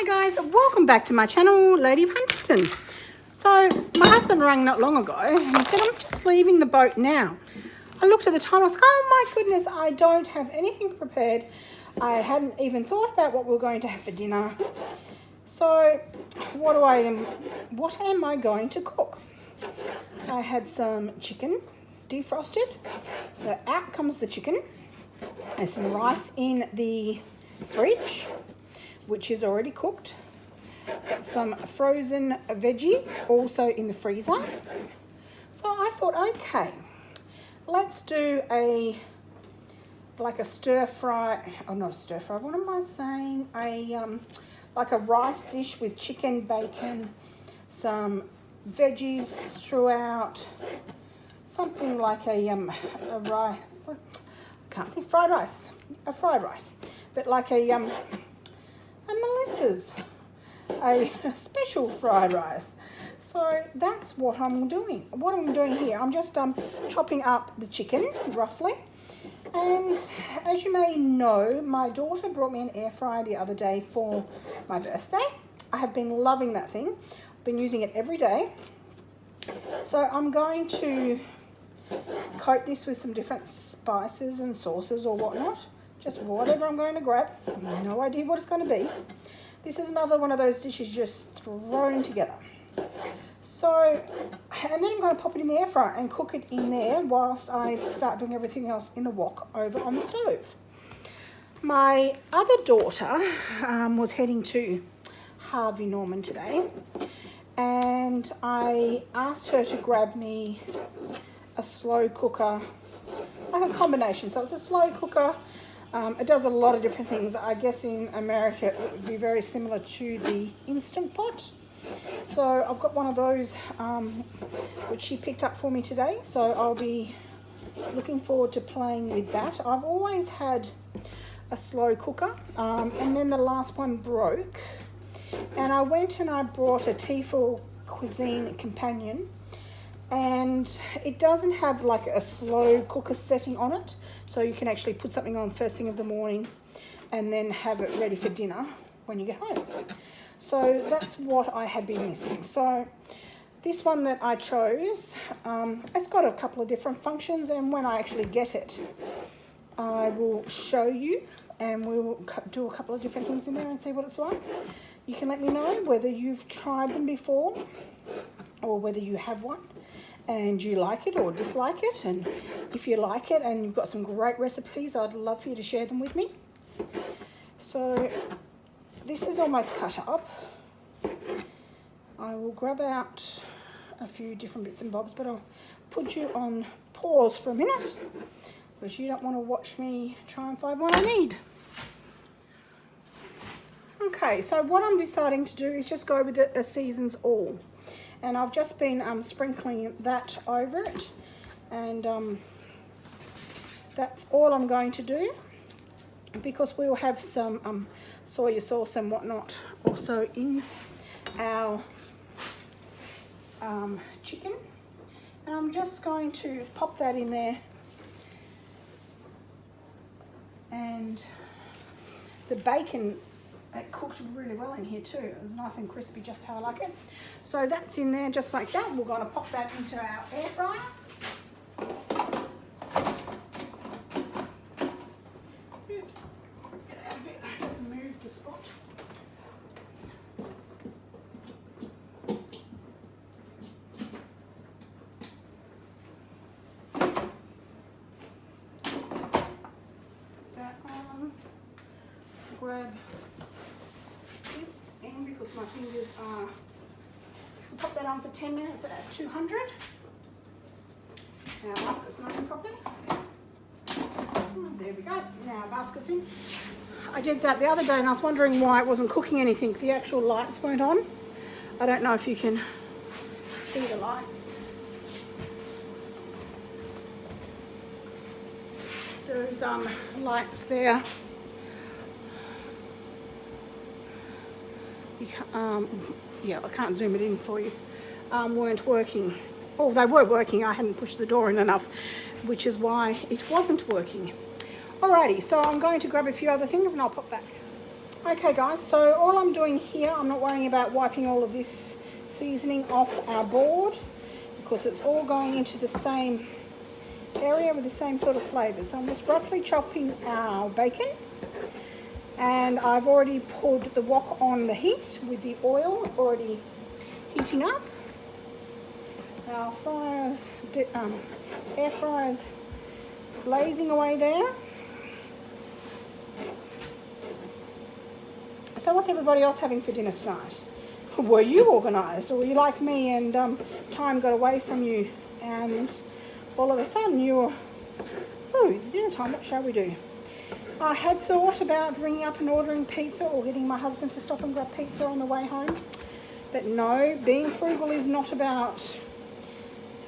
Hi guys, welcome back to my channel, Lady of Huntington. So my husband rang not long ago and he said, I'm just leaving the boat now. I looked at the time, I was like, oh my goodness, I don't have anything prepared. I hadn't even thought about what we were going to have for dinner. So what am I going to cook? I had some chicken defrosted. So out comes the chicken. There's some rice in the fridge, which is already cooked. Got some frozen veggies also in the freezer. So I thought, okay, let's do like a stir fry, oh not a stir fry, what am I saying? Like a rice dish with chicken, bacon, some veggies throughout, something like fried rice, but like a Melissa's, a special fried rice. So that's what I'm doing. What I'm doing here, I'm just chopping up the chicken roughly. And as you may know, my daughter brought me an air fryer the other day for my birthday. I have been loving that thing. I've been using it every day. So I'm going to coat this with some different spices and sauces or whatnot. Just whatever I'm going to grab. No idea what it's going to be. This is another one of those dishes just thrown together. So, and then I'm going to pop it in the air fryer and cook it in there whilst I start doing everything else in the wok over on the stove. My other daughter was heading to Harvey Norman today, and I asked her to grab me a slow cooker, like a combination. So it's a slow cooker. It does a lot of different things. I guess in America it would be very similar to the Instant Pot. So I've got one of those which she picked up for me today. So I'll be looking forward to playing with that. I've always had a slow cooker, and then the last one broke. And I went and I brought a Tefal Cuisine Companion. And it doesn't have like a slow cooker setting on it, so you can actually put something on first thing of the morning and then have it ready for dinner when you get home. So that's what I had been missing. So this one that I chose, it's got a couple of different functions, and when I actually get it, I will show you and we'll do a couple of different things in there and see what it's like. You can let me know whether you've tried them before or whether you have one and you like it or dislike it. And if you like it and you've got some great recipes, I'd love for you to share them with me. So this is almost cut up. I will grab out a few different bits and bobs, but I'll put you on pause for a minute because you don't want to watch me try and find what I need. Okay, so what I'm deciding to do is just go with a Seasons All. And I've just been sprinkling that over it, and that's all I'm going to do, because we'll have some soy sauce and whatnot also in our chicken. And I'm just going to pop that in there, and the bacon, it cooked really well in here too. It was nice and crispy, just how I like it. So that's in there just like that. We're going to pop that into our air fryer. Oops. I just moved the spot. That on. Grab this in because my fingers are, pop that on for 10 minutes at 200. Now our basket's not in properly. There we go, now our basket's in. I did that the other day and I was wondering why it wasn't cooking anything. The actual lights weren't on. I don't know if you can see the lights. Those lights there. Yeah, I can't zoom it in for you, weren't working. Oh, they were working, I hadn't pushed the door in enough, which is why it wasn't working. Alrighty, so I'm going to grab a few other things and I'll pop back. Okay guys, so all I'm doing here, I'm not worrying about wiping all of this seasoning off our board because it's all going into the same area with the same sort of flavour. So I'm just roughly chopping our bacon, and I've already put the wok on the heat with the oil already heating up. Our fryers, air fryers blazing away there. So what's everybody else having for dinner tonight? Were you organised, or were you like me and time got away from you and all of a sudden you were, oh, it's dinner time, what shall we do? I had thought about ringing up and ordering pizza or getting my husband to stop and grab pizza on the way home. But no, being frugal is not about,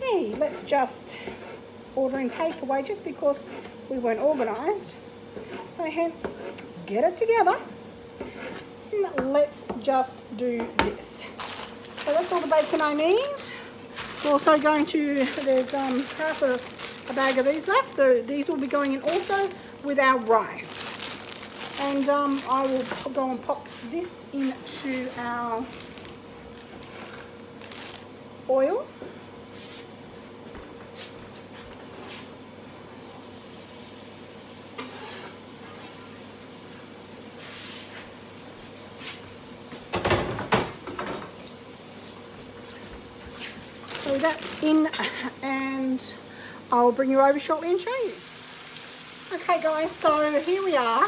hey, let's just ordering takeaway just because we weren't organised. So hence, get it together. Let's just do this. So that's all the bacon I need. We're also going to, there's half a bag of these left. These will be going in also with our rice. And I will go and pop this into our oil. So that's in, and I'll bring you over shortly and show you. Okay guys, so here we are.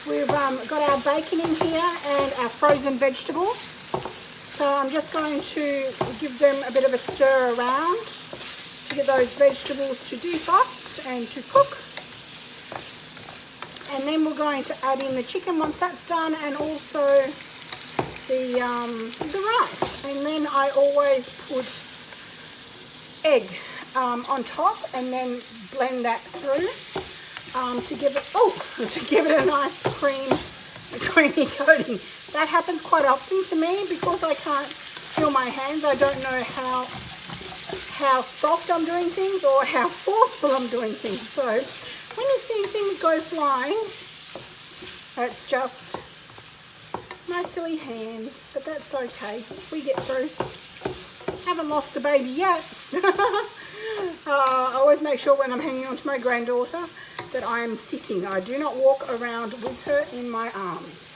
We've got our bacon in here and our frozen vegetables. So I'm just going to give them a bit of a stir around to get those vegetables to defrost and to cook. And then we're going to add in the chicken once that's done, and also the rice. And then I always put egg on top and then blend that through to give it a nice creamy coating. That happens quite often to me because I can't feel my hands. I don't know how soft I'm doing things or how forceful I'm doing things. So when you see things go flying, it's just my silly hands, but that's okay. We get through. Haven't lost a baby yet. I always make sure when I'm hanging on to my granddaughter that I am sitting. I do not walk around with her in my arms.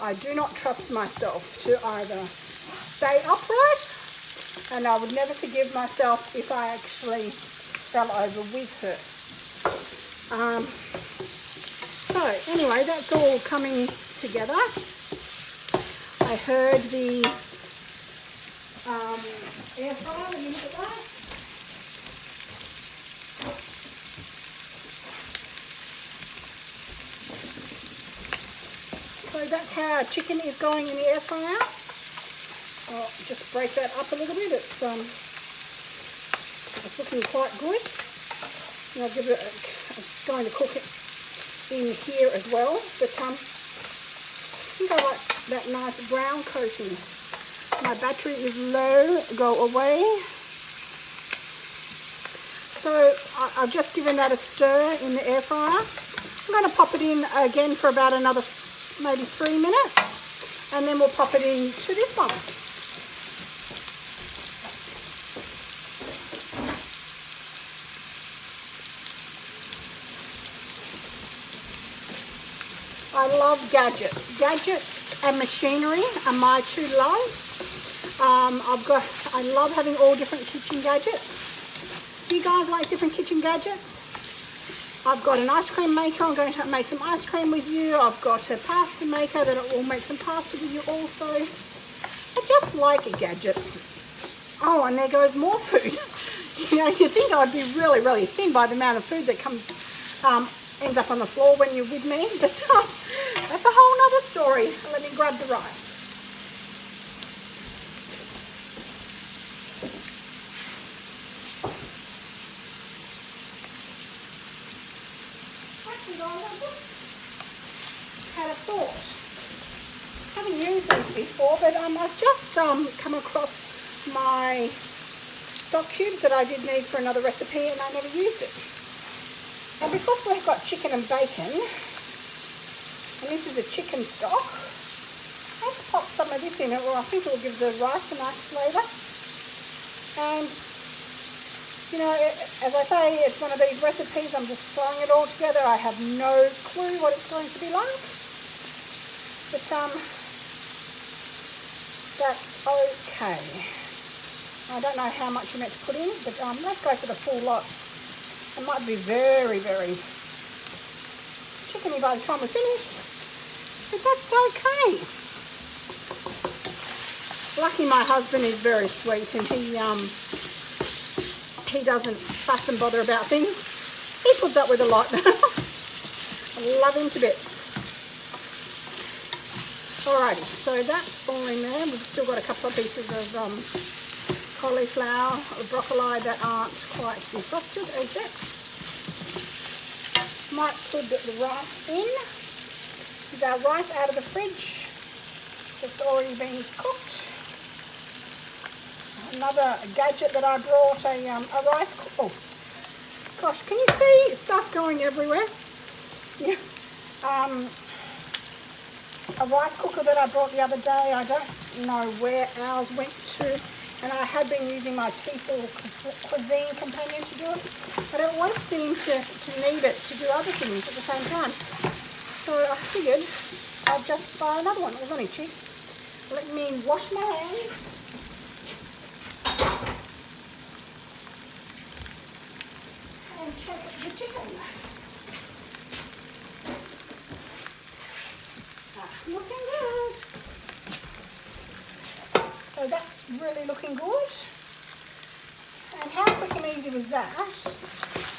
I do not trust myself to either stay upright, and I would never forgive myself if I actually fell over with her. So anyway, that's all coming together. I heard the air fryer, let me look at that. So that's how our chicken is going in the air fryer. I'll just break that up a little bit. It's looking quite good. And I'll give it it's going to cook it in here as well. But I think I like that nice brown coating. My battery is low, go away. So I've just given that a stir in the air fryer. I'm going to pop it in again for about another maybe 3 minutes, and then we'll pop it into this one. I love gadgets. Gadgets and machinery are my two loves. I love having all different kitchen gadgets. Do you guys like different kitchen gadgets? I've got an ice cream maker. I'm going to make some ice cream with you. I've got a pasta maker that will make some pasta with you also. I just like gadgets. Oh, and there goes more food. You know, you think I'd be really, really thin by the amount of food that comes, ends up on the floor when you're with me. But that's a whole nother story. Let me grab the rice. Had a thought. I haven't used these before, but I've just come across my stock cubes that I did need for another recipe, and I never used it. And because we've got chicken and bacon, And this is a chicken stock. Let's pop some of this in it, or I think it will give the rice a nice flavour. And, you know, as I say, it's one of these recipes, I'm just throwing it all together. I have no clue what it's going to be like. But, that's okay. I don't know how much you're meant to put in, but let's go for the full lot. It might be very, very chickeny by the time we finish, but that's okay. Lucky my husband is very sweet, and he doesn't fuss and bother about things. He puts up with a lot. I love him to bits. Alrighty, so that's all in there. We've still got a couple of pieces of cauliflower or broccoli that aren't quite defrosted as yet. Might put the rice in. This is our rice out of the fridge. It's already been cooked. Another gadget that I brought, a rice cooker. Oh, gosh, can you see stuff going everywhere? Yeah. A rice cooker that I brought the other day. I don't know where ours went to, and I had been using my Tefal Cuisine companion to do it, but I always seem to need it to do other things at the same time. So I figured I'd just buy another one. It was only cheap. Let me wash my hands. And check the chicken. That's looking good. So that's really looking good. And how quick and easy was that? I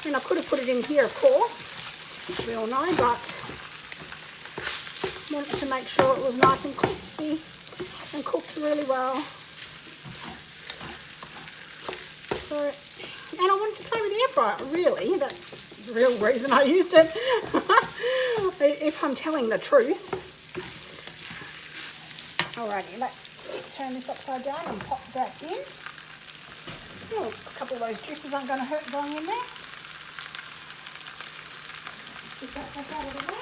mean, I could have put it in here, of course, we all know, but wanted to make sure it was nice and crispy and cooked really well. So, and I wanted to play with the air fryer, really. That's the real reason I used it, if I'm telling the truth. Alrighty, let's turn this upside down and pop that in. Oh, a couple of those juices aren't going to hurt going in there. Get that back out of the way.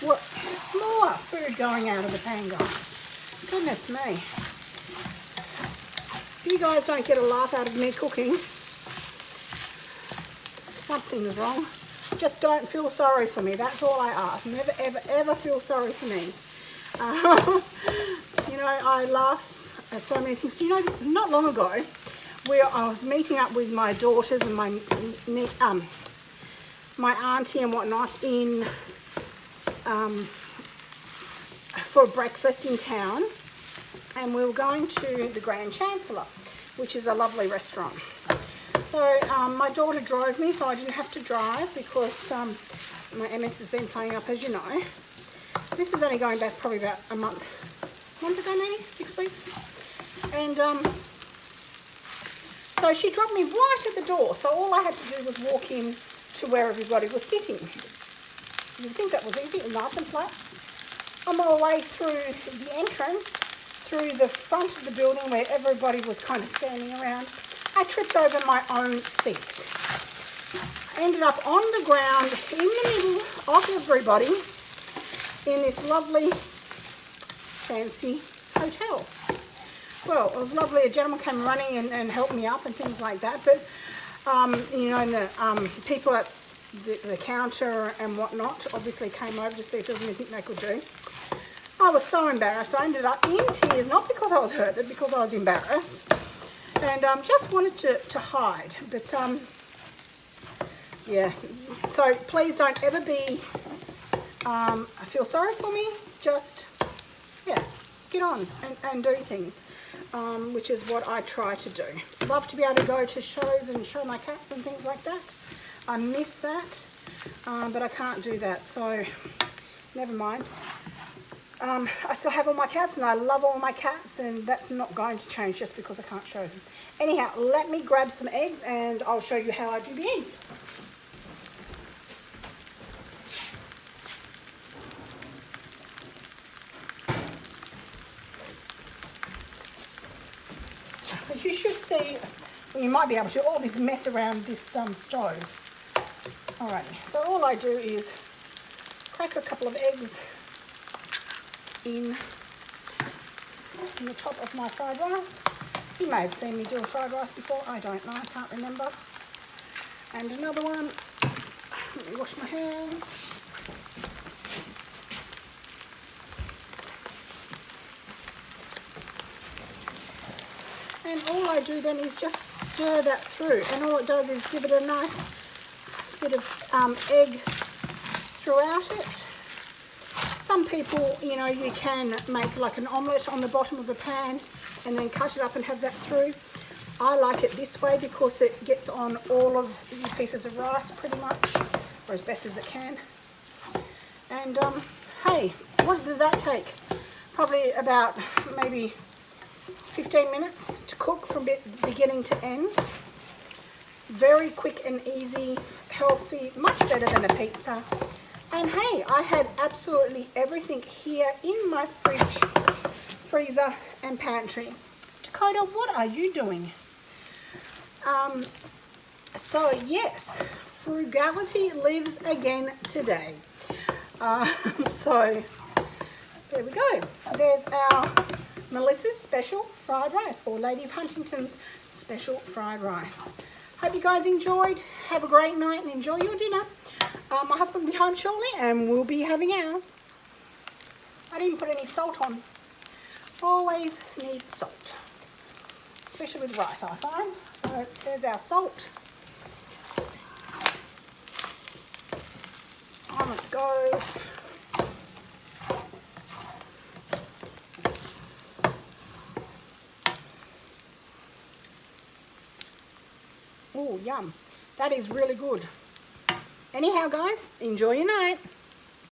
What more food going out of the pan, guys? Goodness me. If you guys don't get a laugh out of me cooking, something's wrong. Just don't feel sorry for me. That's all I ask. Never, ever, ever feel sorry for me. You know, I laugh at so many things. You know, not long ago, I was meeting up with my daughters and my auntie and whatnot in for breakfast in town, and we were going to the Grand Chancellor, which is a lovely restaurant. So my daughter drove me, so I didn't have to drive because my MS has been playing up, as you know. This is only going back probably about a month ago, maybe 6 weeks. And so she dropped me right at the door. So all I had to do was walk in to where everybody was sitting. You'd think that was easy, nice and flat. On my way through the entrance, through the front of the building where everybody was kind of standing around, I tripped over my own feet. I ended up on the ground in the middle of everybody in this lovely, fancy hotel. Well, it was lovely. A gentleman came running and helped me up and things like that. But, you know, and the people at the counter and whatnot obviously came over to see if there was anything they could do. I was so embarrassed. I ended up in tears, not because I was hurt, but because I was embarrassed. And just wanted to hide. But, yeah. So please don't ever feel sorry for me. Just, yeah, get on and do things, which is what I try to do. Love to be able to go to shows and show my cats and things like that. I miss that, but I can't do that, so never mind. I still have all my cats and I love all my cats, and that's not going to change just because I can't show them. Anyhow, let me grab some eggs and I'll show you how I do the eggs. You should see you might be able to, all this mess around this stove. Alrighty, so all I do is crack a couple of eggs in the top of my fried rice. You may have seen me do a fried rice before, I don't know, I can't remember. And another one, let me wash my hands. And all I do then is just stir that through, and all it does is give it a nice bit of egg throughout it. Some people, you know, you can make like an omelette on the bottom of the pan and then cut it up and have that through. I like it this way because it gets on all of the pieces of rice pretty much, or as best as it can. And hey, what did that take? Probably about maybe 15 minutes to cook from beginning to end. Very quick and easy, healthy, much better than a pizza. And hey, I had absolutely everything here in my fridge, freezer and pantry. Dakota, what are you doing? So yes, frugality lives again today. So there we go. There's our Melissa's special fried rice, or Lady of Huntington's special fried rice. Hope you guys enjoyed. Have a great night and enjoy your dinner. My husband will be home shortly and we'll be having ours. I didn't put any salt on. Always need salt, especially with rice, I find. So there's our salt. On it goes. Oh, yum. That is really good. Anyhow, guys, enjoy your night.